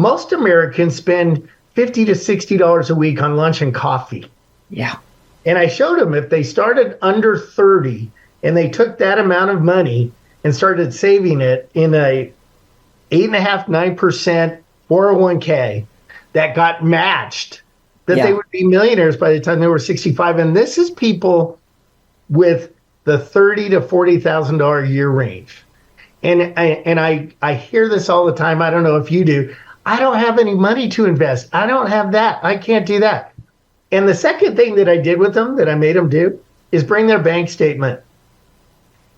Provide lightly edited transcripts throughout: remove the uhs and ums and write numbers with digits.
most Americans spend $50 to $60 a week on lunch and coffee. Yeah. And I showed them if they started under 30 and they took that amount of money and started saving it in a 8.5%, 9% 401k that got matched, that they would be millionaires by the time they were 65. And this is people with the $30,000 to $40,000 a year range. And I hear this all the time. I don't know if you do. I don't have any money to invest. I don't have that. I can't do that. And the second thing that I did with them, that I made them do, is bring their bank statement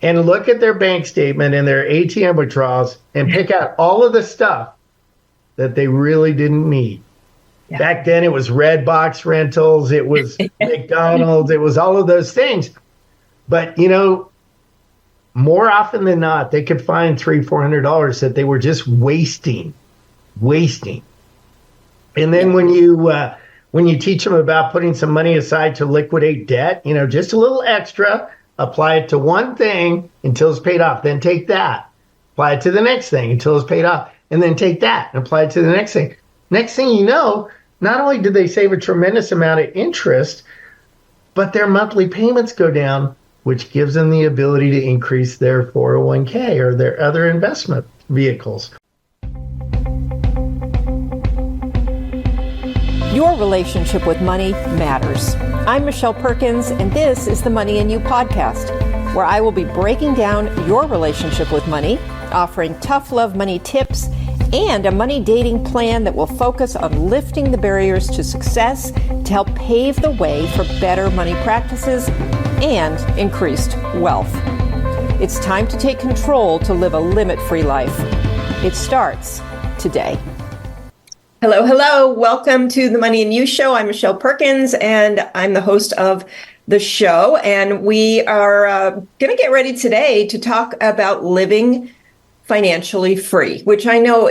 and look at their bank statement and their ATM withdrawals and pick out all of the stuff that they really didn't need. Yeah. Back then, it was Red Box rentals, it was McDonald's, it was all of those things. But, more often than not, they could find $300, $400 that they were just wasting. And then when you teach them about putting some money aside to liquidate debt, just a little extra, apply it to one thing until it's paid off, then take that, apply it to the next thing until it's paid off, and then take that and apply it to the next thing. Next thing you know, not only did they save a tremendous amount of interest, but their monthly payments go down, which gives them the ability to increase their 401k or their other investment vehicles. Your relationship with money matters. I'm Michelle Perkins, and this is the Money and You podcast, where I will be breaking down your relationship with money, offering tough love money tips, and a money dating plan that will focus on lifting the barriers to success to help pave the way for better money practices and increased wealth. It's time to take control to live a limit-free life. It starts today. Hello. Welcome to the Money and You Show. I'm Michelle Perkins, and I'm the host of the show. And we are going to get ready today to talk about living financially free, which I know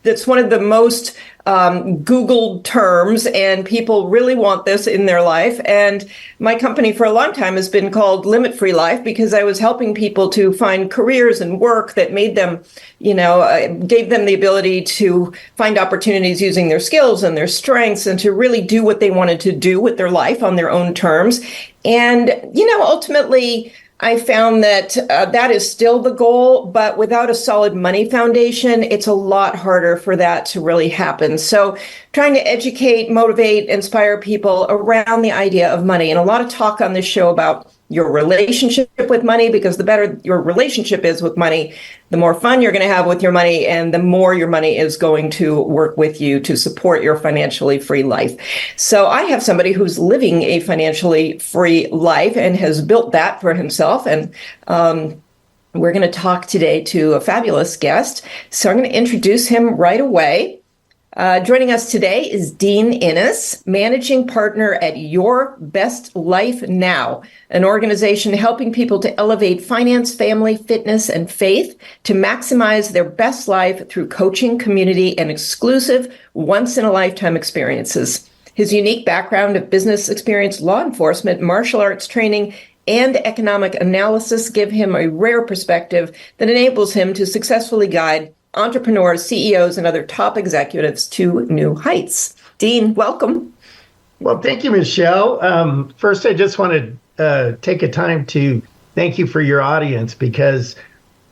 that's one of the most Googled terms, and people really want this in their life. And my company for a long time has been called Limit Free Life because I was helping people to find careers and work that made them, gave them the ability to find opportunities using their skills and their strengths and to really do what they wanted to do with their life on their own terms. And, ultimately, I found that that is still the goal, but without a solid money foundation, it's a lot harder for that to really happen. So trying to educate, motivate, inspire people around the idea of money, and a lot of talk on this show about your relationship with money, because the better your relationship is with money, the more fun you're going to have with your money, and the more your money is going to work with you to support your financially free life. So I have somebody who's living a financially free life and has built that for himself. And we're going to talk today to a fabulous guest. So I'm going to introduce him right away. Joining us today is Dean Inniss, managing partner at Your Best Life Now, an organization helping people to elevate finance, family, fitness, and faith to maximize their best life through coaching, community, and exclusive once-in-a-lifetime experiences. His unique background of business experience, law enforcement, martial arts training, and economic analysis give him a rare perspective that enables him to successfully guide entrepreneurs, CEOs, and other top executives to new heights. Dean, welcome. Well, thank you, Michelle. First, I just want to take a time to thank you for your audience, because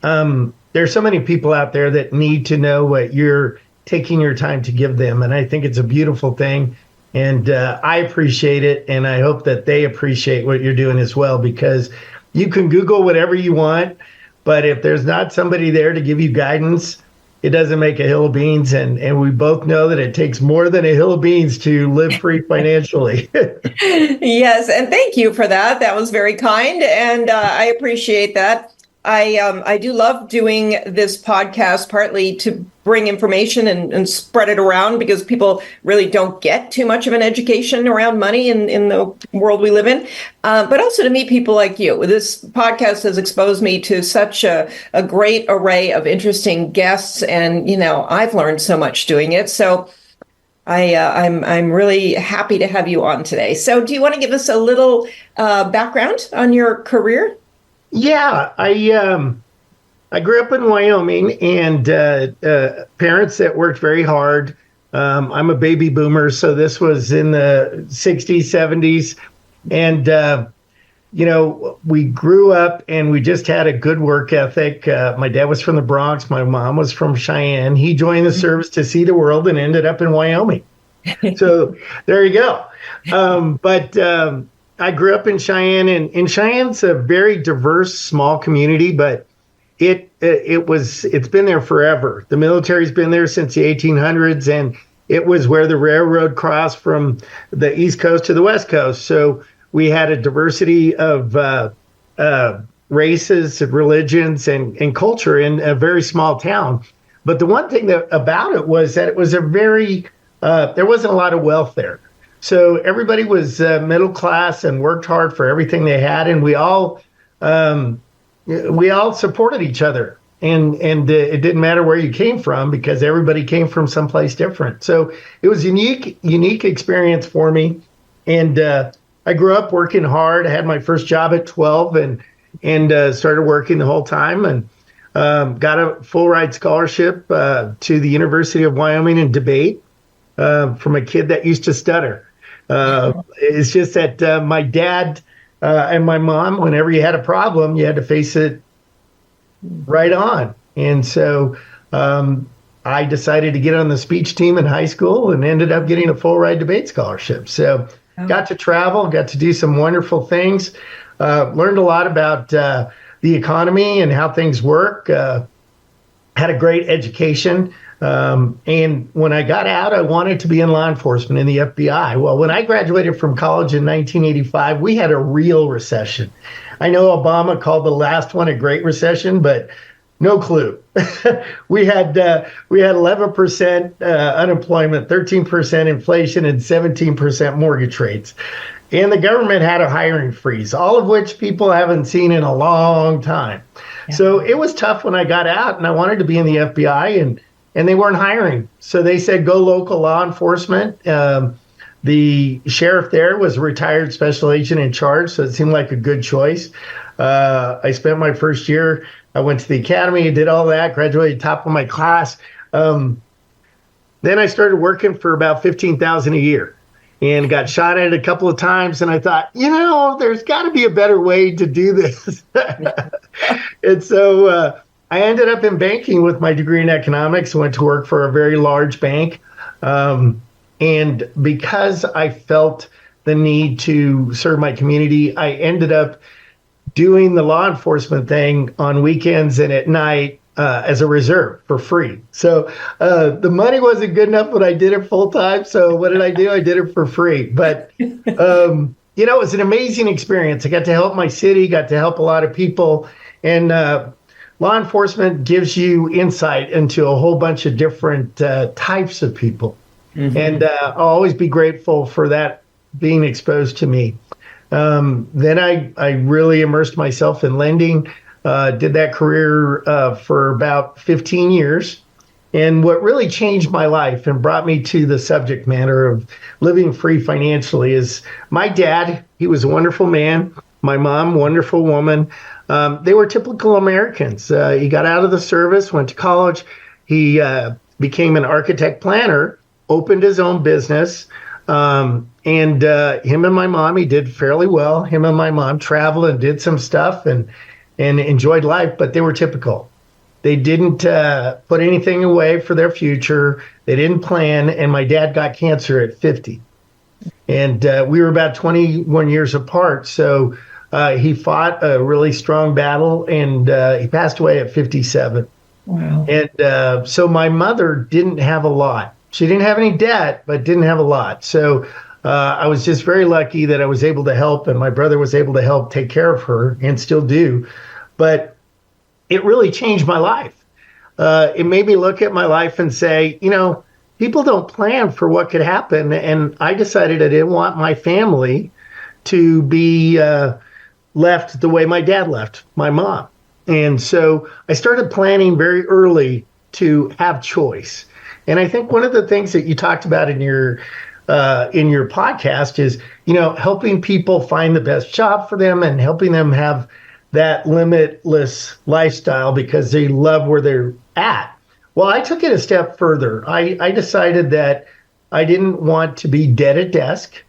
there's so many people out there that need to know what you're taking your time to give them. And I think it's a beautiful thing. And I appreciate it. And I hope that they appreciate what you're doing as well, because you can Google whatever you want, but if there's not somebody there to give you guidance, it doesn't make a hill of beans. And we both know that it takes more than a hill of beans to live free financially. Yes. And thank you for that. That was very kind. And I appreciate that. I do love doing this podcast, partly to bring information and spread it around, because people really don't get too much of an education around money in the world we live in, but also to meet people like you. This podcast has exposed me to such a great array of interesting guests, and I've learned so much doing it. So I'm really happy to have you on today. So do you want to give us a little background on your career? Yeah, I I grew up in Wyoming, and parents that worked very hard. I'm a baby boomer, so this was in the 60s, 70s. And, we grew up and we just had a good work ethic. My dad was from the Bronx. My mom was from Cheyenne. He joined the service to see the world and ended up in Wyoming. So there you go. But I grew up in Cheyenne, and Cheyenne's a very diverse, small community, but it's been there forever. The military's been there since the 1800s, and it was where the railroad crossed from the East Coast to the West Coast. So we had a diversity of races, religions, and culture in a very small town. But the one thing about it was that it was there wasn't a lot of wealth there. So everybody was middle class and worked hard for everything they had, and we all supported each other. And it didn't matter where you came from because everybody came from someplace different. So it was a unique experience for me. And I grew up working hard. I had my first job at 12 and started working the whole time, and got a full ride scholarship to the University of Wyoming in debate from a kid that used to stutter. It's just that my dad and my mom, whenever you had a problem, you had to face it right on. And so I decided to get on the speech team in high school and ended up getting a full ride debate scholarship. So got to travel, got to do some wonderful things, learned a lot about the economy and how things work, had a great education. And when I got out, I wanted to be in law enforcement in the FBI. Well, when I graduated from college in 1985, we had a real recession. I know Obama called the last one a great recession, but no clue. we had 11% unemployment, 13% inflation, and 17% mortgage rates. And the government had a hiring freeze, all of which people haven't seen in a long time. Yeah. So it was tough when I got out, and I wanted to be in the FBI, and they weren't hiring. So they said, go local law enforcement. The sheriff there was a retired special agent in charge, so it seemed like a good choice. I spent my first year, I went to the academy, did all that, graduated top of my class. Then I started working for about $15,000 a year and got shot at a couple of times. And I thought, there's got to be a better way to do this. And so I ended up in banking with my degree in economics, went to work for a very large bank. And because I felt the need to serve my community, I ended up doing the law enforcement thing on weekends and at night as a reserve for free. So the money wasn't good enough when I did it full time. So what did I do? I did it for free. But, it was an amazing experience. I got to help my city, got to help a lot of people. And law enforcement gives you insight into a whole bunch of different types of people. Mm-hmm. And I'll always be grateful for that being exposed to me. Then I really immersed myself in lending, did that career for about 15 years. And what really changed my life and brought me to the subject matter of living free financially is my dad. He was a wonderful man. My mom, wonderful woman. They were typical Americans. He got out of the service, went to college. He became an architect planner, opened his own business. And him and my mom, he did fairly well. Him and my mom traveled and did some stuff and enjoyed life, but they were typical. They didn't put anything away for their future. They didn't plan. And my dad got cancer at 50. And we were about 21 years apart. So he fought a really strong battle, and he passed away at 57. Wow. And so my mother didn't have a lot. She didn't have any debt, but didn't have a lot. So I was just very lucky that I was able to help, and my brother was able to help take care of her and still do. But it really changed my life. It made me look at my life and say, people don't plan for what could happen. And I decided I didn't want my family to be left the way my dad left my mom. And so I started planning very early to have choice. And I think one of the things that you talked about in your podcast is, helping people find the best job for them and helping them have that limitless lifestyle because they love where they're at. Well, I took it a step further. I decided that I didn't want to be dead at desk,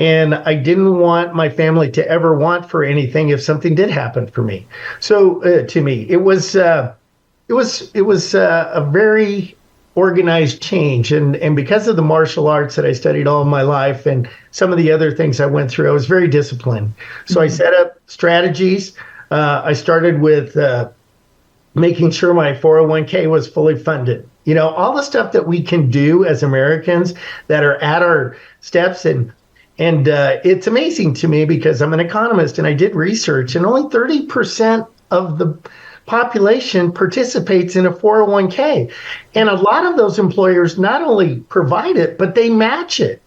and I didn't want my family to ever want for anything if something did happen for me. So to me, it was a very organized change, and because of the martial arts that I studied all of my life and some of the other things I went through, I was very disciplined. So I set up strategies. I started with making sure my 401k was fully funded. You know, all the stuff that we can do as Americans that are at our steps. And it's amazing to me because I'm an economist and I did research, and only 30% of the population participates in a 401k. And a lot of those employers not only provide it, but they match it.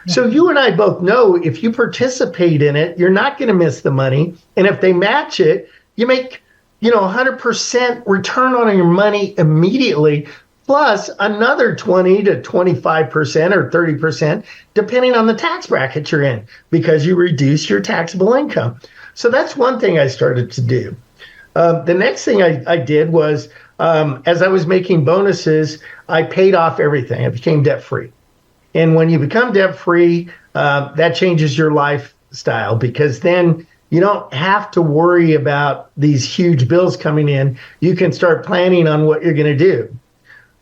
So you and I both know if you participate in it, you're not going to miss the money. And if they match it, you make, 100% return on your money immediately, plus another 20 to 25% or 30%, depending on the tax bracket you're in, because you reduce your taxable income. So that's one thing I started to do. The next thing I did was, as I was making bonuses, I paid off everything. I became debt-free. And when you become debt-free, that changes your lifestyle because then you don't have to worry about these huge bills coming in. You can start planning on what you're going to do.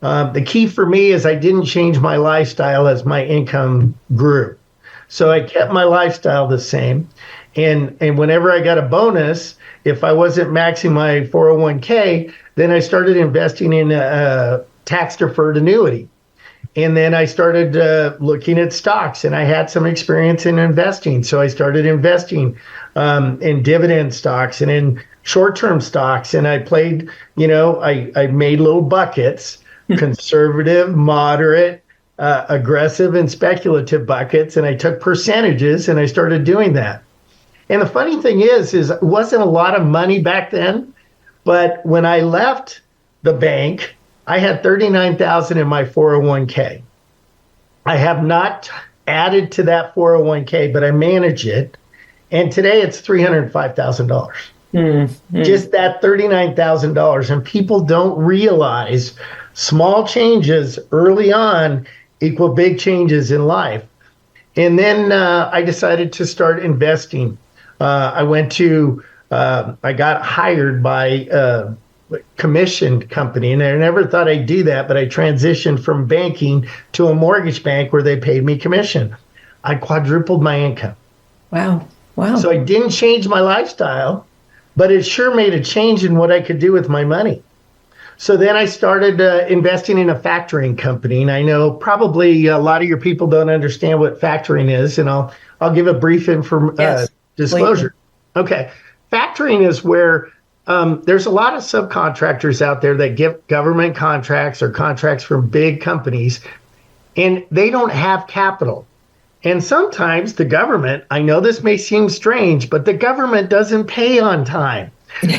The key for me is I didn't change my lifestyle as my income grew. So I kept my lifestyle the same. And whenever I got a bonus, if I wasn't maxing my 401k, then I started investing in a tax-deferred annuity. And then I started looking at stocks, and I had some experience in investing. So I started investing in dividend stocks and in short-term stocks. And I played, I made little buckets, conservative, moderate, aggressive, and speculative buckets. And I took percentages and I started doing that. And the funny thing is it wasn't a lot of money back then. But when I left the bank, I had $39,000 in my 401k. I have not added to that 401k, but I manage it. And today it's $305,000. Just that $39,000. And people don't realize small changes early on equal big changes in life. And then I decided to start investing. I got hired by a commissioned company, and I never thought I'd do that, but I transitioned from banking to a mortgage bank where they paid me commission. I quadrupled my income. Wow. So I didn't change my lifestyle, but it sure made a change in what I could do with my money. So then I started investing in a factoring company, and I know probably a lot of your people don't understand what factoring is, and I'll give a brief disclosure. Okay. Factoring is where there's a lot of subcontractors out there that give government contracts or contracts from big companies, and they don't have capital. And sometimes the government, I know this may seem strange, but the government doesn't pay on time.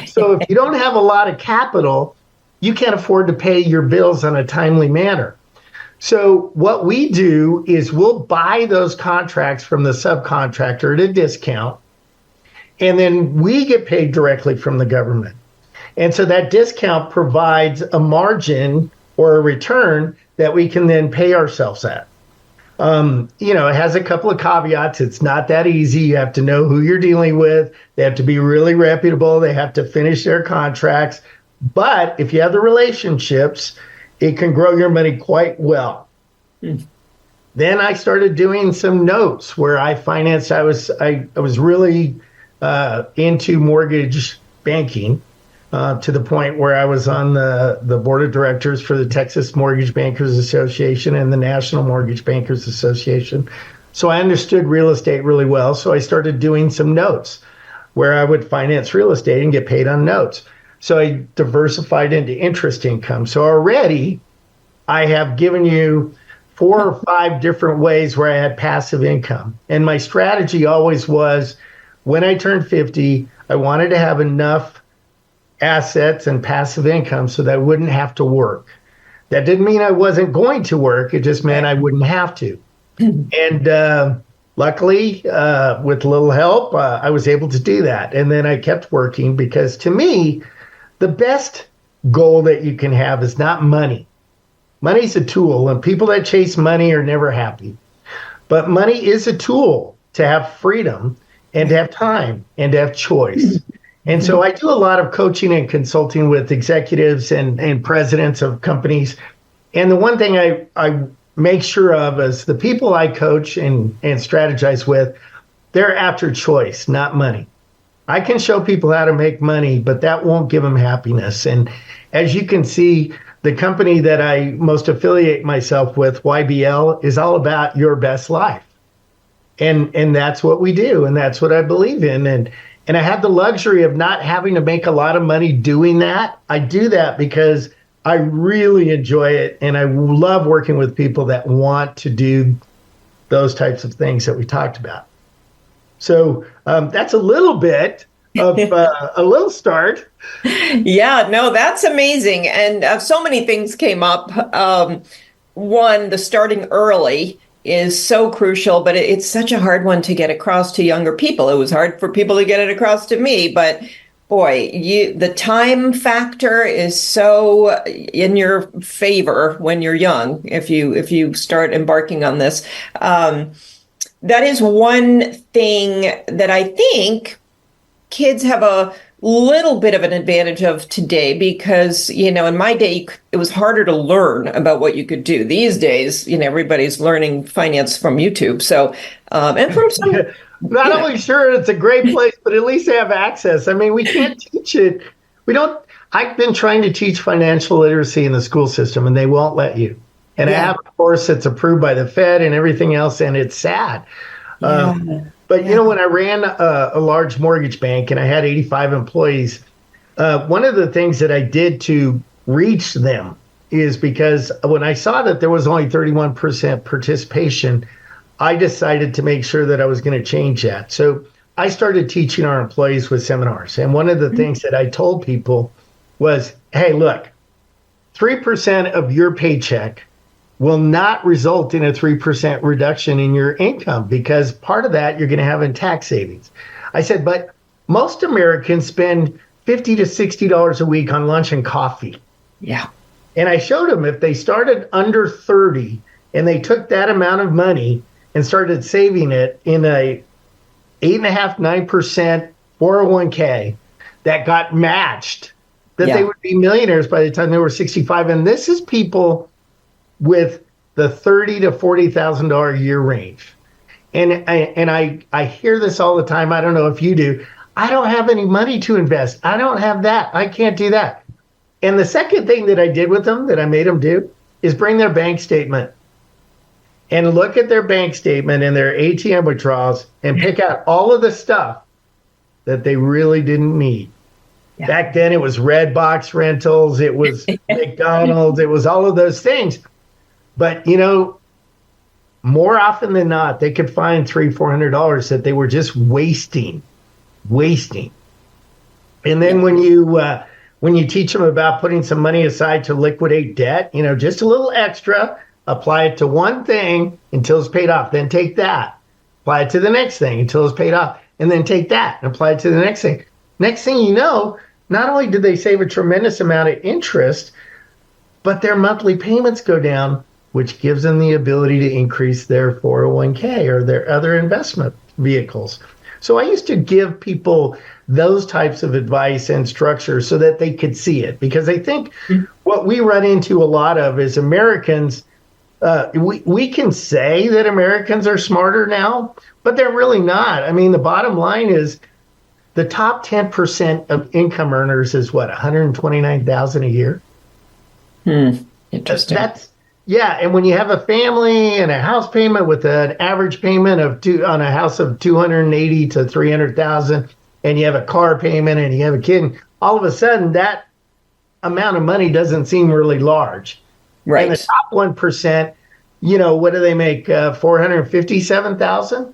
So if you don't have a lot of capital, you can't afford to pay your bills in a timely manner. So what we do is we'll buy those contracts from the subcontractor at a discount, and then we get paid directly from the government. And so that discount provides a margin or a return that we can then pay ourselves at. It has a couple of caveats. It's not that easy. You have to know who you're dealing with. They have to be really reputable. They have to finish their contracts. But if you have the relationships, it can grow your money quite well. Then I started doing some notes where I financed. I was really into mortgage banking to the point where I was on the board of directors for the Texas Mortgage Bankers Association and the National Mortgage Bankers Association. So I understood real estate really well. So I started doing some notes where I would finance real estate and get paid on notes. So I diversified into interest income. So already I have given you 4 or 5 different ways where I had passive income. And my strategy always was, when I turned 50, I wanted to have enough assets and passive income so that I wouldn't have to work. That didn't mean I wasn't going to work. It just meant I wouldn't have to. And luckily, with a little help, I was able to do that. And then I kept working because to me, the best goal that you can have is not money. Money's a tool, and people that chase money are never happy. But money is a tool to have freedom and to have time and to have choice. And so I do a lot of coaching and consulting with executives and presidents of companies. And the one thing I make sure of is the people I coach and strategize with, they're after choice, not money. I can show people how to make money, but that won't give them happiness. And as you can see, the company that I most affiliate myself with, YBL, is all about your best life. And that's what we do, and that's what I believe in. And I have the luxury of not having to make a lot of money doing that. I do that because I really enjoy it, and I love working with people that want to do those types of things that we talked about. So that's a little bit of a little start. Yeah, no, that's amazing. And so many things came up. One, the starting early is so crucial, but it's such a hard one to get across to younger people. It was hard for people to get it across to me, but boy, the time factor is so in your favor when you're young. If you start embarking on this, that is one thing that I think kids have a little bit of an advantage of today, because, in my day, it was harder to learn about what you could do. These days, everybody's learning finance from YouTube. So, and from some... Not only sure it's a great place, but at least they have access. I mean, we can't teach it. I've been trying to teach financial literacy in the school system, and they won't let you. And I have a course that's approved by the Fed and everything else, and it's sad. But, when I ran a large mortgage bank and I had 85 employees, one of the things that I did to reach them is because when I saw that there was only 31% participation, I decided to make sure that I was going to change that. So I started teaching our employees with seminars. And one of the things that I told people was, hey, look, 3% of your paycheck will not result in a 3% reduction in your income, because part of that you're going to have in tax savings. I said, but most Americans spend $50 to $60 a week on lunch and coffee. Yeah. And I showed them if they started under 30 and they took that amount of money and started saving it in a 8.5%, 9% 401k that got matched, that they would be millionaires by the time they were 65. And this is people with the $30,000 to $40,000 a year range. And I hear this all the time. I don't know if you do. I don't have any money to invest. I don't have that. I can't do that. And the second thing that I did with them, that I made them do, is bring their bank statement and look at their bank statement and their ATM withdrawals and pick out all of the stuff that they really didn't need. Yeah. Back then, it was Redbox rentals, it was McDonald's, it was all of those things. But, more often than not, they could find $300-400 that they were just wasting. And then when you teach them about putting some money aside to liquidate debt, just a little extra, apply it to one thing until it's paid off, then take that, apply it to the next thing until it's paid off, and then take that and apply it to the next thing. Next thing you know, not only did they save a tremendous amount of interest, but their monthly payments go down, which gives them the ability to increase their 401k or their other investment vehicles. So I used to give people those types of advice and structure so that they could see it, because I think what we run into a lot of is Americans, we can say that Americans are smarter now, but they're really not. I mean, the bottom line is the top 10% of income earners is what, $129,000 a year? Interesting. And when you have a family and a house payment with an average payment on a house of $280,000 to $300,000, and you have a car payment and you have a kid, all of a sudden that amount of money doesn't seem really large. Right. And the top 1%, what do they make? $457,000.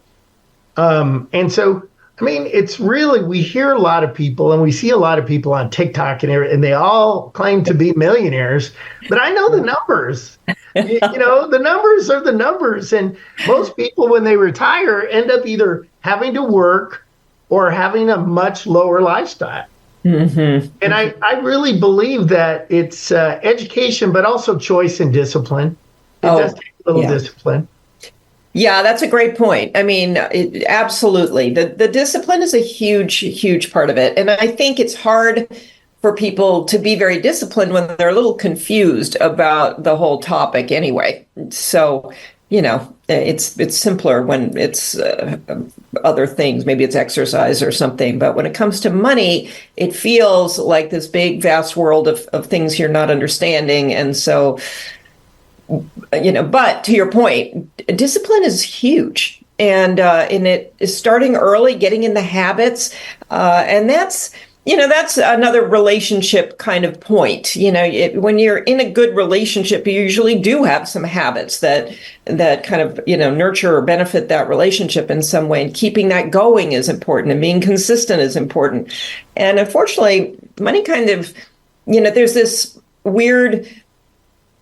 And so I mean, it's really, we hear a lot of people and we see a lot of people on TikTok and they all claim to be millionaires, but I know the numbers. The numbers are the numbers. And most people, when they retire, end up either having to work or having a much lower lifestyle. Mm-hmm. And I really believe that it's education, but also choice and discipline. It does take a little discipline. Yeah, that's a great point. I mean, absolutely. The discipline is a huge, huge part of it. And I think it's hard for people to be very disciplined when they're a little confused about the whole topic anyway. So, it's simpler when it's other things. Maybe it's exercise or something. But when it comes to money, it feels like this big, vast world of things you're not understanding. And so, but to your point, discipline is huge, and it is starting early, getting in the habits, and that's another relationship kind of point. When you're in a good relationship, you usually do have some habits that kind of nurture or benefit that relationship in some way, and keeping that going is important, and being consistent is important. And unfortunately, money kind of, there's this weird,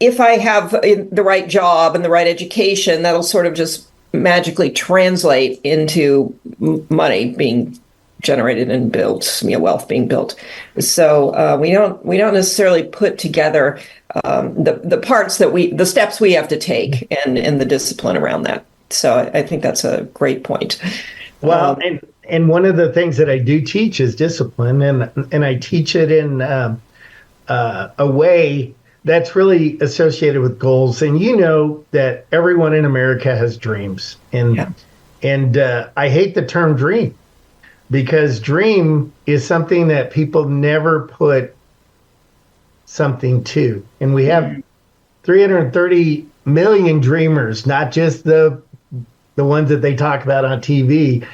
if I have the right job and the right education, that'll sort of just magically translate into money being generated and built, wealth being built. So we don't necessarily put together the parts the steps we have to take and the discipline around that. So I think that's a great point. Well, and one of the things that I do teach is discipline, and I teach it in a way that's really associated with goals. And that everyone in America has dreams. And I hate the term dream, because dream is something that people never put something to. And we have 330 million dreamers, not just the ones that they talk about on TV.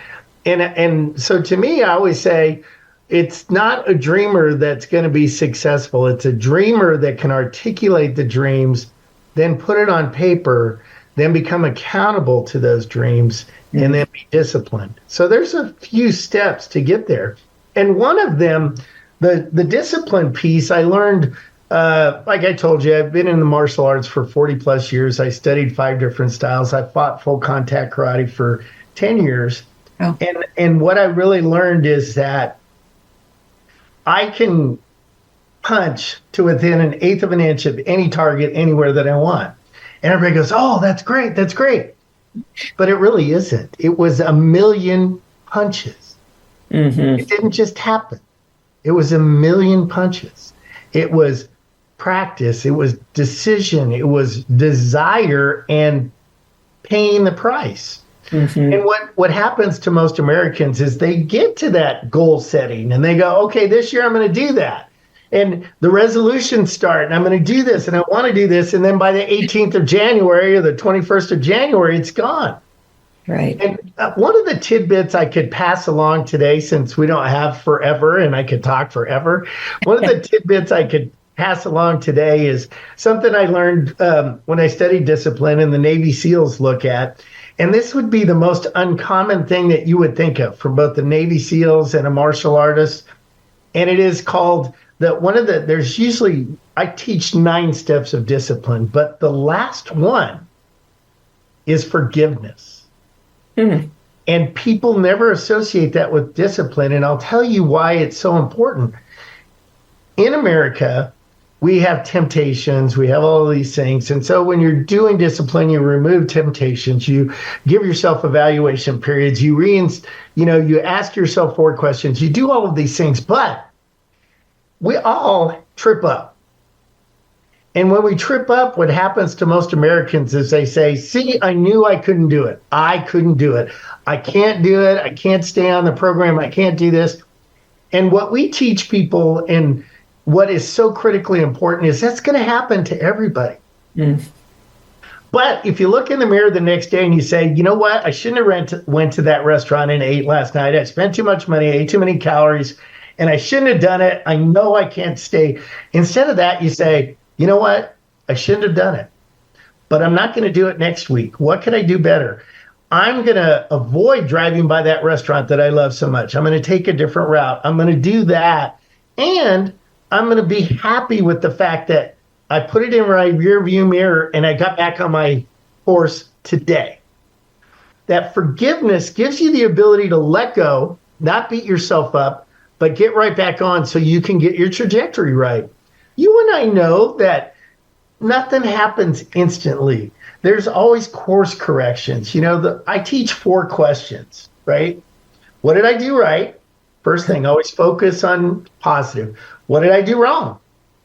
And so to me, I always say, it's not a dreamer that's going to be successful. It's a dreamer that can articulate the dreams, then put it on paper, then become accountable to those dreams, and then be disciplined. So there's a few steps to get there. And one of them, the discipline piece, I learned, like I told you, I've been in the martial arts for 40 plus years. I studied 5 different styles. I fought full contact karate for 10 years. Oh. And what I really learned is that I can punch to within an eighth of an inch of any target anywhere that I want. And everybody goes, oh, that's great. That's great. But it really isn't. It was a million punches. Mm-hmm. It didn't just happen. It was a million punches. It was practice. It was decision. It was desire and paying the price. Mm-hmm. And what happens to most Americans is they get to that goal setting and they go, okay, this year I'm going to do that. And the resolutions start and I'm going to do this and I want to do this. And then by the 18th of January or the 21st of January, it's gone. Right. And one of the tidbits I could pass along today, since we don't have forever and I could talk forever, one of the tidbits I could pass along today is something I learned when I studied discipline and the Navy SEALs look at. And this would be the most uncommon thing that you would think of from both the Navy SEALs and a martial artist. And it is called there's usually, I teach 9 steps of discipline, but the last one is forgiveness. Mm-hmm. And people never associate that with discipline. And I'll tell you why it's so important. In America, we have temptations, we have all of these things. And so when you're doing discipline, you remove temptations, you give yourself evaluation periods, you ask yourself 4 questions, you do all of these things, but we all trip up. And when we trip up, what happens to most Americans is they say, see, I knew I couldn't do it. I couldn't do it. I can't do it. I can't stay on the program. I can't do this. And what we teach people, and what is so critically important, is that's going to happen to everybody. Mm. But if you look in the mirror the next day and you say, you know what, I shouldn't have went to that restaurant and ate last night. I spent too much money, ate too many calories, and I shouldn't have done it. I know I can't stay. Instead of that, you say, you know what, I shouldn't have done it, but I'm not going to do it next week. What can I do better? I'm going to avoid driving by that restaurant that I love so much. I'm going to take a different route. I'm going to do that. And I'm going to be happy with the fact that I put it in my rear view mirror and I got back on my horse today. That forgiveness gives you the ability to let go, not beat yourself up, but get right back on so you can get your trajectory right. You and I know that nothing happens instantly. There's always course corrections. I teach 4 questions, right? What did I do right? First thing, always focus on positive. What did I do wrong?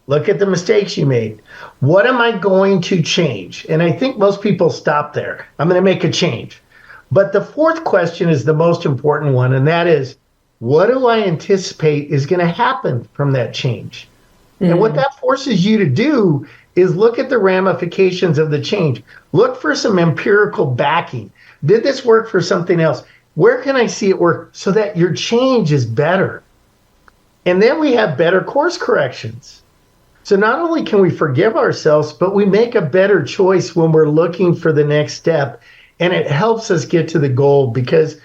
Look at the mistakes you made. What am I going to change? And I think most people stop there. I'm going to make a change. But the 4th question is the most important one, and that is, what do I anticipate is going to happen from that change? Mm-hmm. And what that forces you to do is look at the ramifications of the change. Look for some empirical backing. Did this work for something else? Where can I see it work so that your change is better? And then we have better course corrections. So not only can we forgive ourselves, but we make a better choice when we're looking for the next step. And it helps us get to the goal because,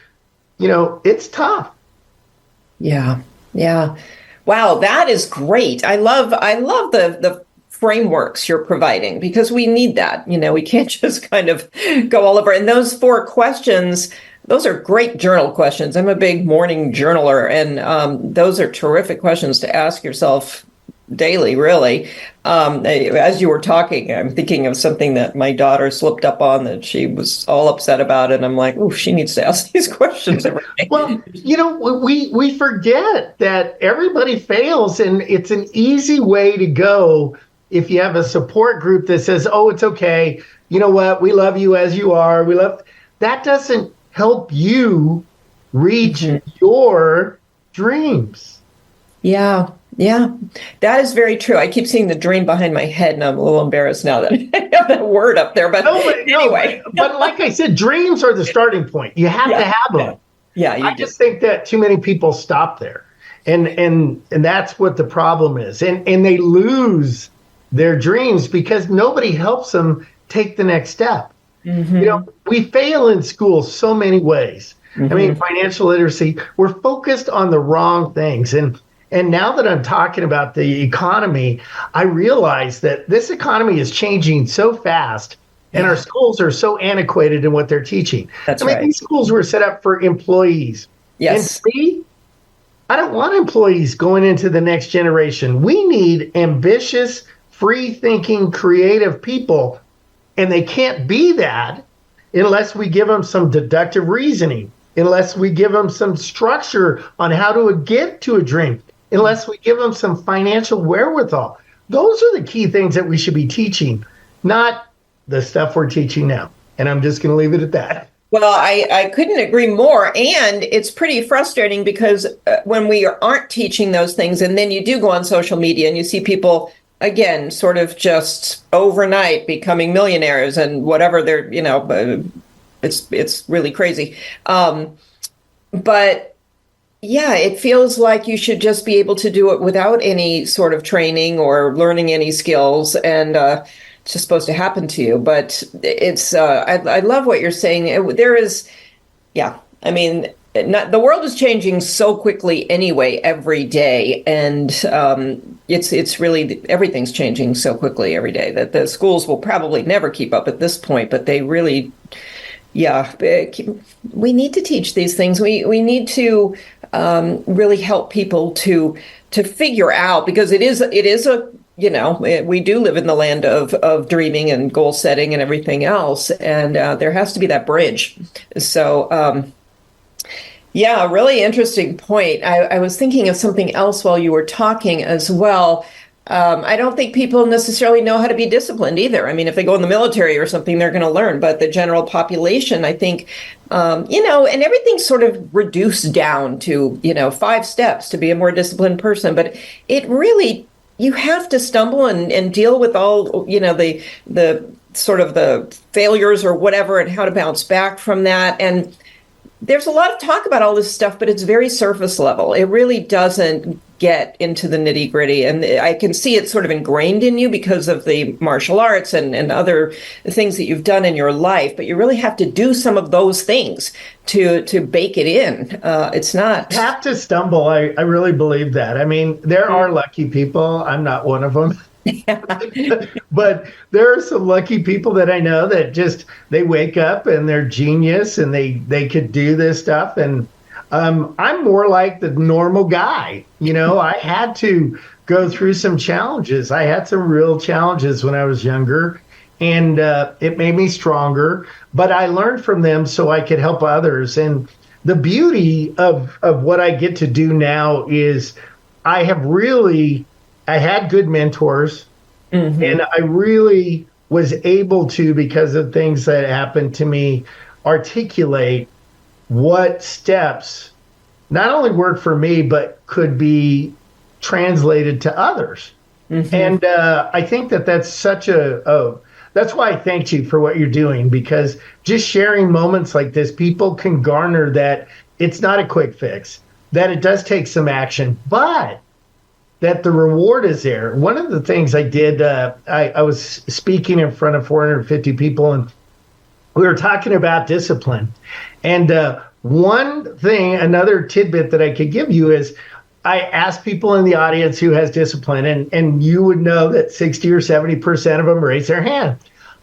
it's tough. Yeah. Yeah. Wow. That is great. I love the frameworks you're providing because we need that. We can't just kind of go all over. And those 4 questions, those are great journal questions. I'm a big morning journaler, and those are terrific questions to ask yourself daily, really. As you were talking, I'm thinking of something that my daughter slipped up on that she was all upset about. And I'm like, oh, she needs to ask these questions every day. Well, we forget that everybody fails, and it's an easy way to go if you have a support group that says, oh, it's okay. You know what? We love you as you are. That doesn't help you reach your dreams. Yeah. Yeah, that is very true. I keep seeing the dream behind my head, and I'm a little embarrassed now that I have that word up there. But anyway. But like I said, dreams are the starting point. You have to have them. Yeah, I just think that too many people stop there. And that's what the problem is. And they lose their dreams because nobody helps them take the next step. Mm-hmm. We fail in school so many ways. Mm-hmm. I mean, financial literacy, we're focused on the wrong things. And now that I'm talking about the economy, I realize that this economy is changing so fast, and our schools are so antiquated in what they're teaching. That's right. These schools were set up for employees. Yes. And see, I don't want employees going into the next generation. We need ambitious, free-thinking, creative people, and they can't be that unless we give them some deductive reasoning, unless we give them some structure on how to get to a dream, unless we give them some financial wherewithal. Those are the key things that we should be teaching, not the stuff we're teaching now. And I'm just going to leave it at that. Well, I couldn't agree more. And it's pretty frustrating because when we aren't teaching those things, and then you do go on social media and you see people, again, sort of just overnight becoming millionaires and whatever they're, it's really crazy. But yeah, it feels like you should just be able to do it without any sort of training or learning any skills, and it's just supposed to happen to you. But it's, I love what you're saying. There is, the world is changing so quickly anyway, every day, and it's really, everything's changing so quickly every day that the schools will probably never keep up at this point, but they really, we need to teach these things. We need to really help people to figure out, because it is a, we do live in the land of dreaming and goal setting and everything else. And there has to be that bridge. So, really interesting point. I was thinking of something else while you were talking as well. I don't think people necessarily know how to be disciplined either. I mean, if they go in the military or something, they're going to learn. But the general population, I think, and everything's sort of reduced down to, 5 steps to be a more disciplined person. But it really, you have to stumble and deal with all, the sort of the failures or whatever, and how to bounce back from that. And there's a lot of talk about all this stuff, but it's very surface level. It really doesn't get into the nitty gritty. And I can see it sort of ingrained in you because of the martial arts and other things that you've done in your life. But you really have to do some of those things to bake it in. It's not. You have to stumble. I really believe that. I mean, there are lucky people. I'm not one of them. But there are some lucky people that I know that just, they wake up and they're genius and they could do this stuff. And I'm more like the normal guy. I had to go through some challenges. I had some real challenges when I was younger, and it made me stronger, but I learned from them so I could help others. And the beauty of what I get to do now is I had good mentors, and I really was able to, because of things that happened to me, articulate what steps not only work for me, but could be translated to others. And I think that's such that's why I thank you for what you're doing, because just sharing moments like this, people can garner that it's not a quick fix, that it does take some action, but that the reward is there. One of the things I did, I was speaking in front of 450 people, and we were talking about discipline. And one thing, another tidbit that I could give you is I asked people in the audience who has discipline, and you would know that 60 or 70% of them raise their hand.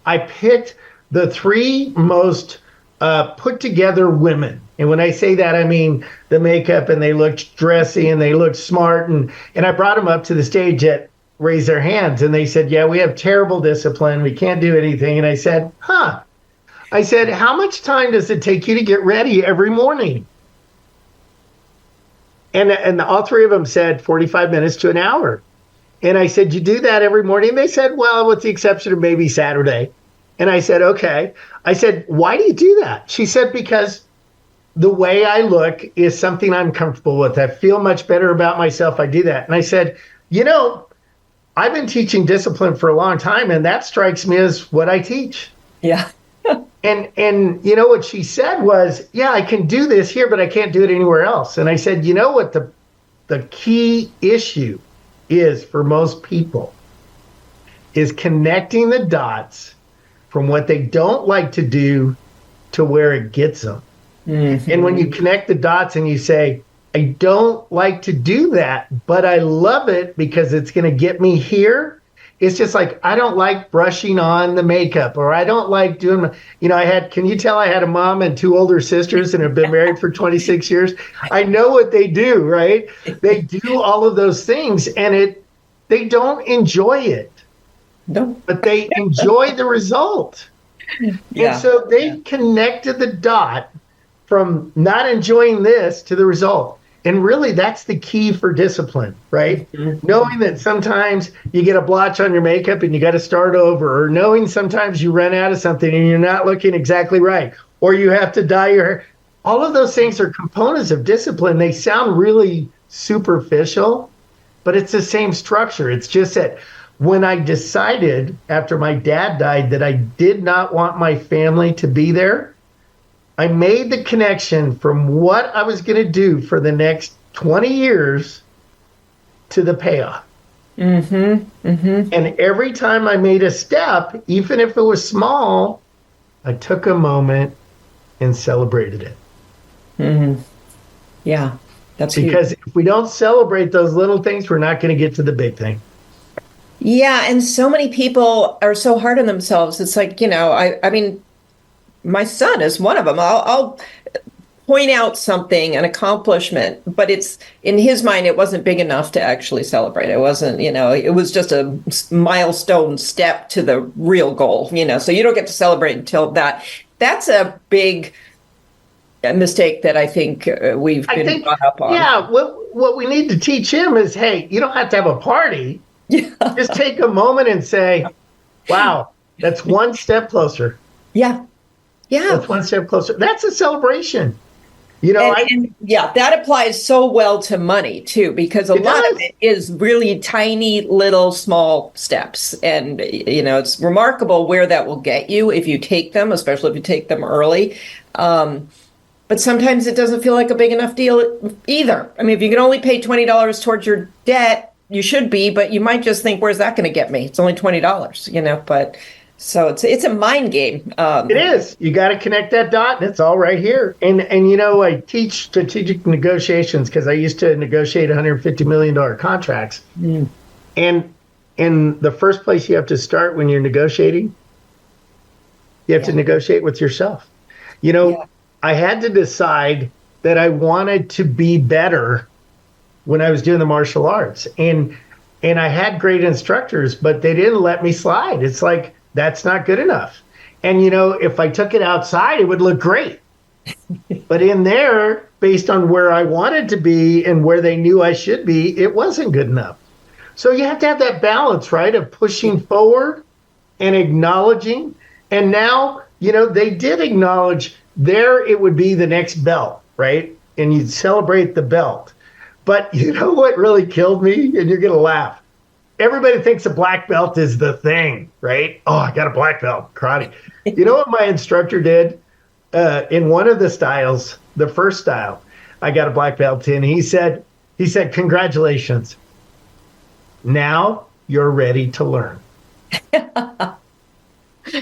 I picked the three most put together women. And when I say that, I mean the makeup, and they looked dressy and they looked smart. And I brought them up to the stage that raised their hands, and they said, yeah, we have terrible discipline. We can't do anything. And I said, I said, how much time does it take you to get ready every morning? And all three of them said 45 minutes to an hour. And I said, you do that every morning? They said, well, with the exception of maybe Saturday. And I said, okay. I said, why do you do that? She said, because the way I look is something I'm comfortable with. I feel much better about myself. I do that. And I said, I've been teaching discipline for a long time, and that strikes me as what I teach. Yeah. And what she said was, yeah, I can do this here, but I can't do it anywhere else. And I said, you know what the key issue is for most people is connecting the dots from what they don't like to do to where it gets them. And when you connect the dots and you say, I don't like to do that, but I love it because it's going to get me here. It's just like, I don't like brushing on the makeup, or I don't like doing can you tell I had a mom and two older sisters and have been married for 26 years? I know what they do, right? They do all of those things, and they don't enjoy it. No. But they enjoy the result. Yeah. And so they connected the dot from not enjoying this to the result. And really, that's the key for discipline, right? Knowing that sometimes you get a blotch on your makeup and you got to start over, or knowing sometimes you run out of something and you're not looking exactly right, or you have to dye your hair. All of those things are components of discipline. They sound really superficial, but it's the same structure. It's just that when I decided after my dad died that I did not want my family to be there, I made the connection from what I was going to do for the next 20 years to the payoff. And every time I made a step, even if it was small, I took a moment and celebrated it. Yeah, that's because huge. If we don't celebrate those little things, we're not going to get to the big thing. Yeah, and so many people are so hard on themselves. It's like, I mean, my son is one of them. I'll point out something, an accomplishment, but it's in his mind, it wasn't big enough to actually celebrate. It wasn't, it was just a milestone step to the real goal, so you don't get to celebrate until that. That's a big mistake that I think we've been brought up on. Yeah, what we need to teach him is, hey, you don't have to have a party. Yeah. Just take a moment and say, wow, that's one step closer. Yeah. Yeah. That's one step closer. That's a celebration. That applies so well to money too, because a lot of it is really tiny, little, small steps. And, it's remarkable where that will get you if you take them, especially if you take them early. But But sometimes it doesn't feel like a big enough deal either. I mean, if you can only pay $20 towards your debt, you should be, but you might just think, where's that going to get me? It's only $20, but so it's a mind game. It is. You got to connect that dot, and it's all right here. And I teach strategic negotiations because I used to negotiate $150 million contracts. Mm. And in the first place you have to start when you're negotiating, you have to negotiate with yourself. I had to decide that I wanted to be better when I was doing the martial arts. And I had great instructors, but they didn't let me slide. It's like, that's not good enough. And, if I took it outside, it would look great. But in there, based on where I wanted to be and where they knew I should be, it wasn't good enough. So you have to have that balance, right, of pushing forward and acknowledging. And now, they did acknowledge there it would be the next belt, right? And you'd celebrate the belt. But you know what really killed me? And you're going to laugh. Everybody thinks a black belt is the thing, right? Oh, I got a black belt, karate. You know what my instructor did? In one of the styles, the first style, I got a black belt in. He said, congratulations. Now you're ready to learn.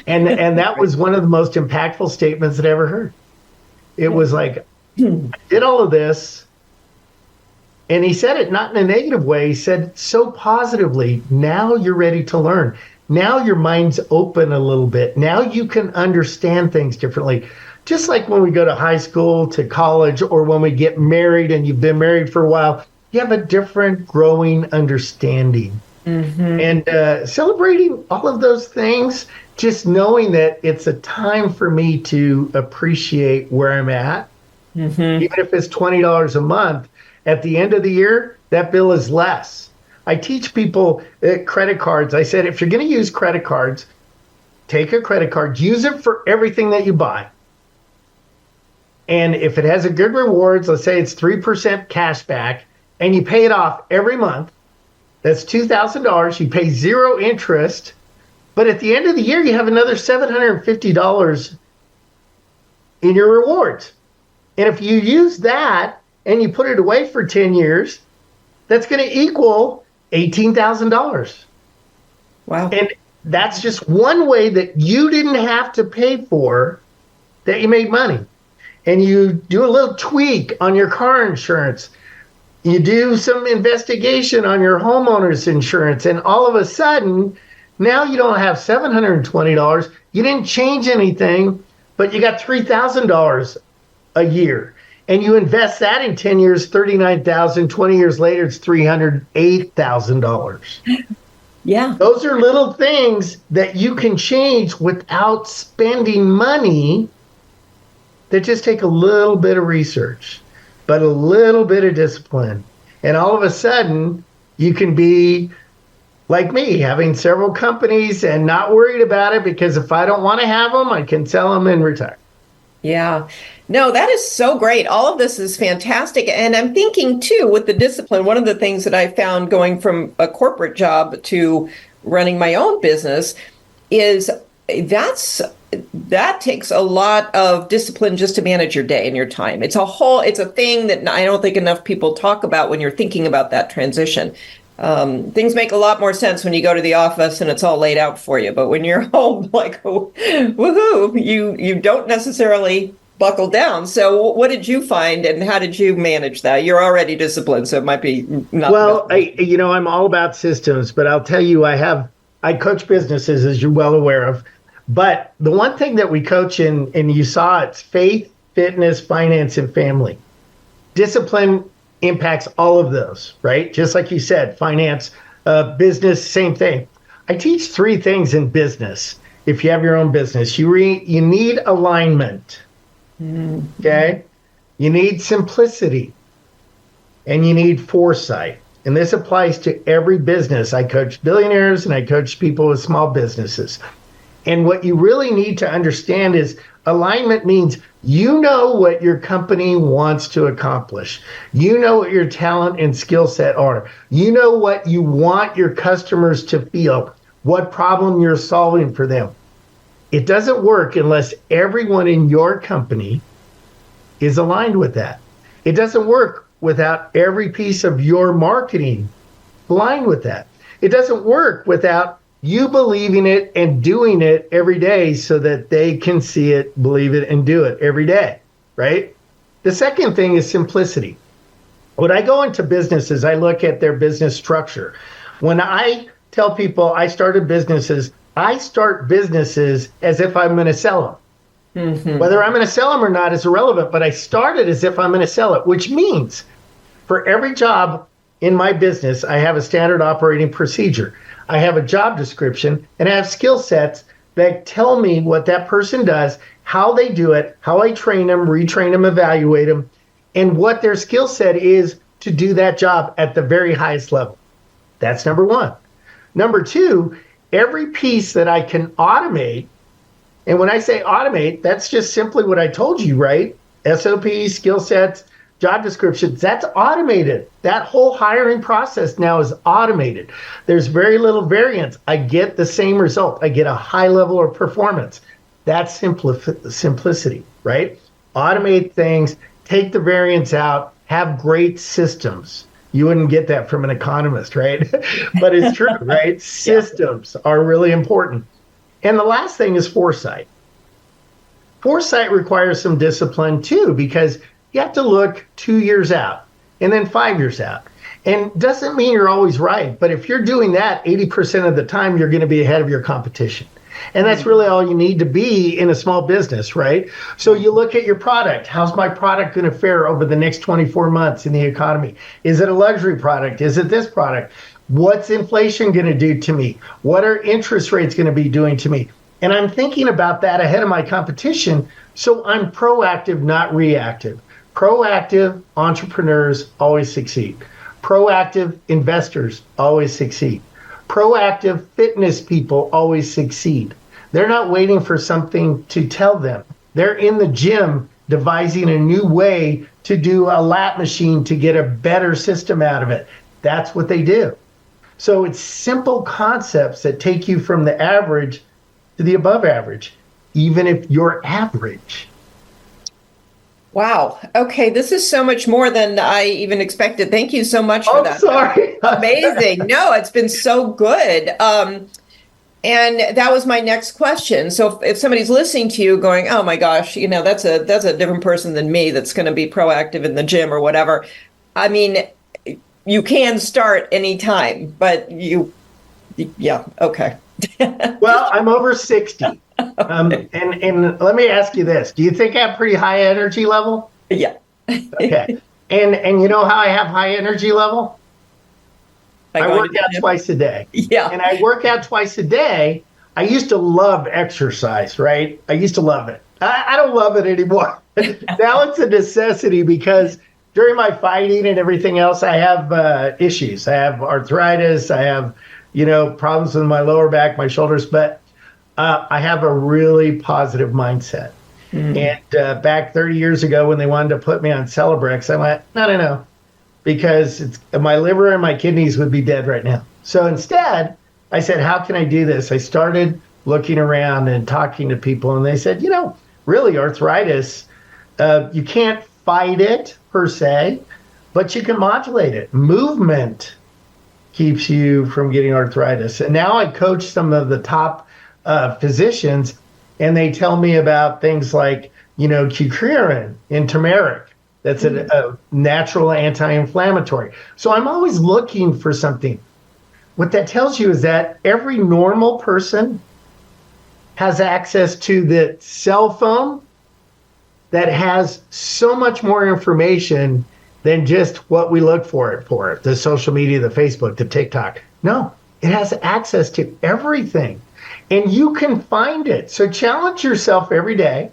And that was one of the most impactful statements that I ever heard. It was like, I did all of this. And he said it not in a negative way. He said so positively, now you're ready to learn. Now your mind's open a little bit. Now you can understand things differently. Just like when we go to high school, to college, or when we get married and you've been married for a while, you have a different growing understanding. Mm-hmm. And celebrating all of those things, just knowing that it's a time for me to appreciate where I'm at, even if it's $20 a month. At the end of the year, that bill is less. I teach people credit cards. I said, if you're going to use credit cards, take a credit card, use it for everything that you buy. And if it has a good rewards, let's say it's 3% cash back, and you pay it off every month, that's $2,000. You pay zero interest. But at the end of the year, you have another $750 in your rewards. And if you use that, and you put it away for 10 years, that's going to equal $18,000. Wow. And that's just one way that you didn't have to pay for that you made money. And you do a little tweak on your car insurance. You do some investigation on your homeowner's insurance. And all of a sudden, now you don't have $720. You didn't change anything, but you got $3,000 a year. And you invest that in 10 years, $39,000. 20 years later, it's $308,000. Yeah. Those are little things that you can change without spending money, that just take a little bit of research, but a little bit of discipline. And all of a sudden, you can be like me, having several companies and not worried about it, because if I don't want to have them, I can sell them and retire. Yeah. No, that is so great. All of this is fantastic. And I'm thinking too, with the discipline, one of the things that I found going from a corporate job to running my own business is that takes a lot of discipline just to manage your day and your time. It's a thing that I don't think enough people talk about when you're thinking about that transition. Things make a lot more sense when you go to the office and it's all laid out for you. But when you're home, like, woohoo, you don't necessarily buckle down. So what did you find, and how did you manage that? You're already disciplined, so it might be not. Well, I'm all about systems, but I'll tell you, I coach businesses, as you're well aware of. But the one thing that we coach in, and you saw, it's faith, fitness, finance, and family. Discipline impacts all of those, right? Just like you said, finance, business, same thing. I teach three things in business. If you have your own business, you need alignment, okay? You need simplicity, and you need foresight. And this applies to every business. I coach billionaires and I coach people with small businesses. And what you really need to understand is alignment means you know what your company wants to accomplish. You know what your talent and skill set are. You know what you want your customers to feel, what problem you're solving for them. It doesn't work unless everyone in your company is aligned with that. It doesn't work without every piece of your marketing aligned with that. It doesn't work without you believing it and doing it every day so that they can see it, believe it, and do it every day, right? The second thing is simplicity. When I go into businesses, I look at their business structure. When I tell people I started businesses, I start businesses as if I'm going to sell them. Mm-hmm. Whether I'm going to sell them or not is irrelevant, but I started as if I'm going to sell it, which means for every job in my business, I have a standard operating procedure. I have a job description, and I have skill sets that tell me what that person does, how they do it, how I train them, retrain them, evaluate them, and what their skill set is to do that job at the very highest level. That's number one. Number two, every piece that I can automate, and when I say automate, that's just simply what I told you, right? SOPs, skill sets, job descriptions, that's automated. That whole hiring process now is automated. There's very little variance. I get the same result. I get a high level of performance. That's simplicity, right? Automate things, take the variance out, have great systems. You wouldn't get that from an economist, right? But it's true, right? Systems are really important. And the last thing is foresight. Foresight requires some discipline too, because you have to look 2 years out and then 5 years out. And doesn't mean you're always right, but if you're doing that 80% of the time, you're going to be ahead of your competition. And that's really all you need to be in a small business, right? So you look at your product. How's my product going to fare over the next 24 months in the economy? Is it a luxury product? Is it this product? What's inflation going to do to me? What are interest rates going to be doing to me? And I'm thinking about that ahead of my competition, so I'm proactive, not reactive. Proactive entrepreneurs always succeed. Proactive investors always succeed. Proactive fitness people always succeed. They're not waiting for something to tell them. They're in the gym devising a new way to do a lap machine to get a better system out of it. That's what they do. So it's simple concepts that take you from the average to the above average, even if you're average. Wow. Okay. This is so much more than I even expected. Thank you so much for that. Sorry. Amazing. No, it's been so good. And that was my next question. So if somebody's listening to you going, oh my gosh, that's a different person than me that's going to be proactive in the gym or whatever. I mean, you can start anytime, but yeah. Okay. Well, I'm over 60. And let me ask you this. Do you think I have pretty high energy level? Yeah. Okay. And you know how I have high energy level? I work out twice a day. Yeah. And I work out twice a day. I used to love exercise, right? I used to love it. I don't love it anymore. Now it's a necessity because during my fighting and everything else, I have issues. I have arthritis. I have, problems with my lower back, my shoulders, but I have a really positive mindset. And back 30 years ago when they wanted to put me on Celebrex, I went, no, because my liver and my kidneys would be dead right now. So instead, I said, how can I do this? I started looking around and talking to people, and they said, really arthritis, you can't fight it per se, but you can modulate it. Movement keeps you from getting arthritis. And now I coach some of the top physicians, and they tell me about things like, cucurin and turmeric. That's a natural anti-inflammatory. So I'm always looking for something. What that tells you is that every normal person has access to the cell phone that has so much more information than just what we look for it for, the social media, the Facebook, the TikTok. No, it has access to everything. And you can find it. So challenge yourself every day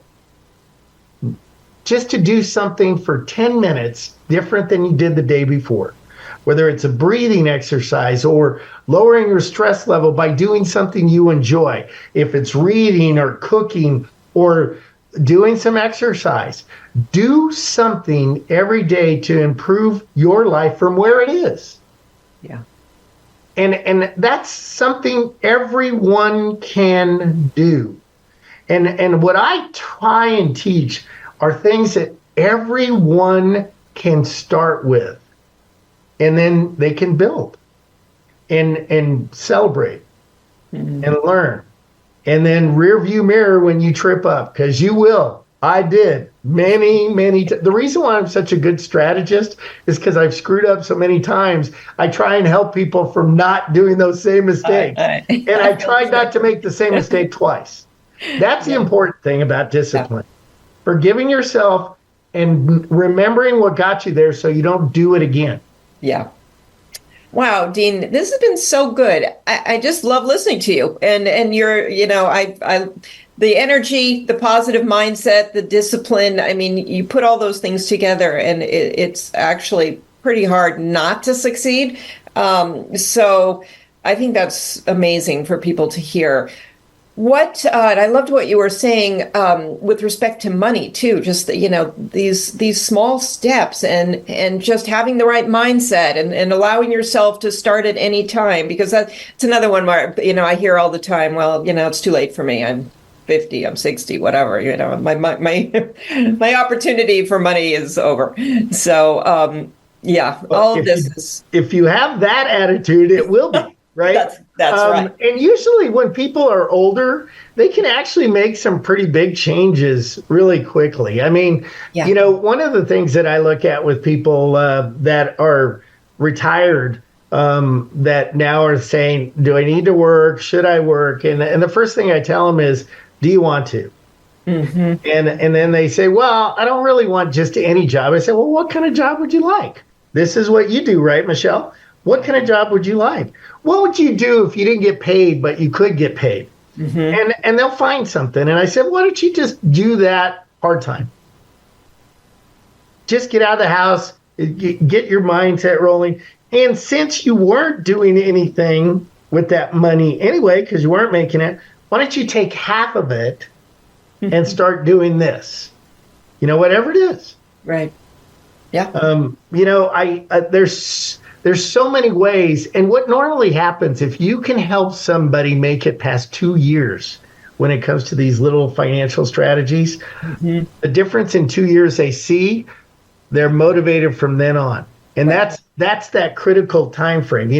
just to do something for 10 minutes different than you did the day before. Whether it's a breathing exercise or lowering your stress level by doing something you enjoy. If it's reading or cooking or doing some exercise, do something every day to improve your life from where it is. Yeah. And that's something everyone can do. And what I try and teach are things that everyone can start with, and then they can build and celebrate and learn. And then rear view mirror when you trip up, because you will. I did many the reason why I'm such a good strategist is because I've screwed up so many times. I try and help people from not doing those same mistakes. And I tried not to make the same mistake twice. That's the important thing about discipline. Forgiving yourself and remembering what got you there so you don't do it again. Yeah. Wow, Dean, this has been so good. I just love listening to you, and you're, I the energy, the positive mindset, the discipline. I mean, you put all those things together, and it's actually pretty hard not to succeed. So I think that's amazing for people to hear. And I loved what you were saying with respect to money too. Just these small steps and just having the right mindset and allowing yourself to start at any time, because it's another one where I hear all the time, well, it's too late for me. I'm 50, I'm 60, whatever. My opportunity for money is over. So all of this is. If you have that attitude, it will be. Right? That's right. And usually when people are older, they can actually make some pretty big changes really quickly. I mean, one of the things that I look at with people that are retired that now are saying, do I need to work? Should I work? And the first thing I tell them is, do you want to? Mm-hmm. And then they say, well, I don't really want just any job. I say, well, what kind of job would you like? This is what you do, right, Michelle? What kind of job would you like? What would you do if you didn't get paid, but you could get paid? Mm-hmm. And they'll find something. And I said, why don't you just do that part-time? Just get out of the house, get your mindset rolling. And since you weren't doing anything with that money anyway, because you weren't making it, why don't you take half of it and start doing this? Whatever it is. Right. Yeah. There's so many ways. And what normally happens, if you can help somebody make it past 2 years when it comes to these little financial strategies, the difference in 2 years they see, they're motivated from then on. And that's that critical time frame.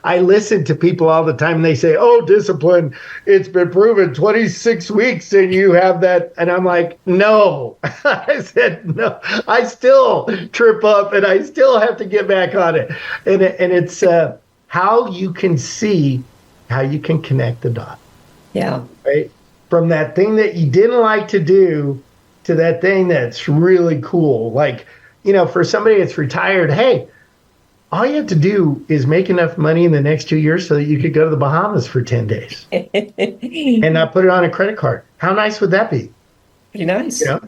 I listen to people all the time and they say, oh, discipline, it's been proven 26 weeks and you have that. And I'm like, no. I said, no, I still trip up and I still have to get back on it. And it's how you can see how you can connect the dot. Yeah. Right. From that thing that you didn't like to do to that thing that's really cool. Like, for somebody that's retired, hey, all you have to do is make enough money in the next 2 years so that you could go to the Bahamas for 10 days and not put it on a credit card. How nice would that be? Pretty nice. Yeah.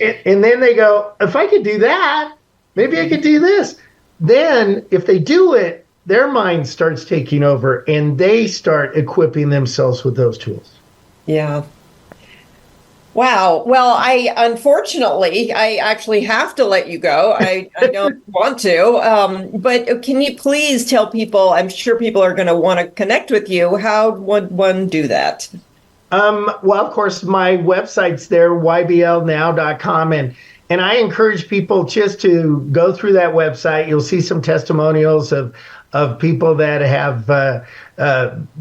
And then they go, if I could do that, maybe I could do this. Then if they do it, their mind starts taking over and they start equipping themselves with those tools. Yeah. Wow. Well, unfortunately, I actually have to let you go. I don't want to. But can you please tell people, I'm sure people are going to want to connect with you. How would one do that? Well, of course, my website's there, yblnow.com. And I encourage people just to go through that website. You'll see some testimonials of people that have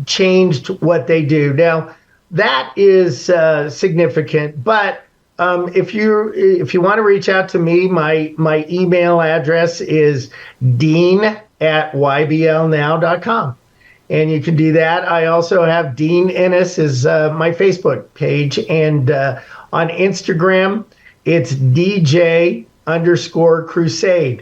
changed what they do. Now, that is significant, but if you want to reach out to me, my email address is dean@yblnow.com, and you can do that. I also have Dean Inniss is my Facebook page, and on Instagram it's DJ_crusade.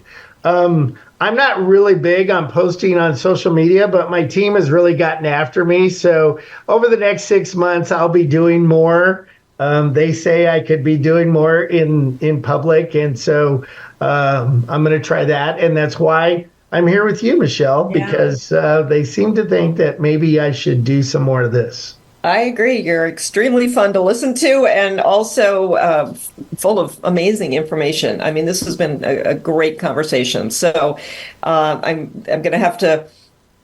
I'm not really big on posting on social media, but my team has really gotten after me. So over the next 6 months, I'll be doing more. They say I could be doing more in public. And so I'm going to try that. And that's why I'm here with you, Michelle, because they seem to think that maybe I should do some more of this. I agree. You're extremely fun to listen to and also full of amazing information. I mean, this has been a great conversation. So I'm going to have to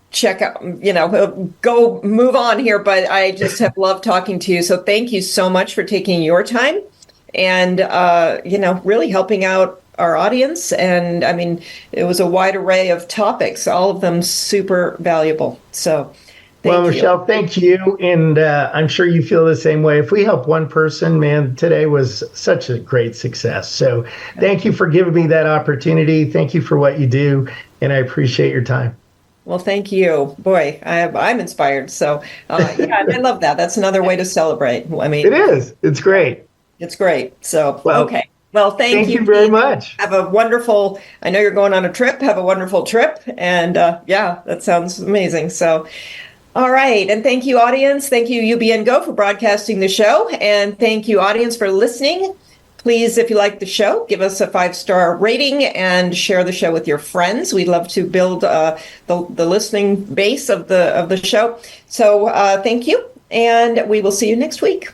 check out, go move on here. But I just have loved talking to you. So thank you so much for taking your time and, really helping out our audience. And I mean, it was a wide array of topics, all of them super valuable. So Well, thank you. Michelle, thank you. And I'm sure you feel the same way. If we help one person, man, today was such a great success. So thank you for giving me that opportunity. Thank you for what you do. And I appreciate your time. Well, thank you. Boy, I'm inspired. So, I love that. That's another way to celebrate. I mean, It is. It's great. it's great. So, Well, okay. Well, thank you. Thank you very much. Have a wonderful, I know you're going on a trip. Have a wonderful trip. And that sounds amazing. So, all right. And thank you, audience. Thank you, UBN Go, for broadcasting the show. And thank you, audience, for listening. Please, if you like the show, give us a 5-star rating and share the show with your friends. We'd love to build the listening base of the show. So thank you. And we will see you next week.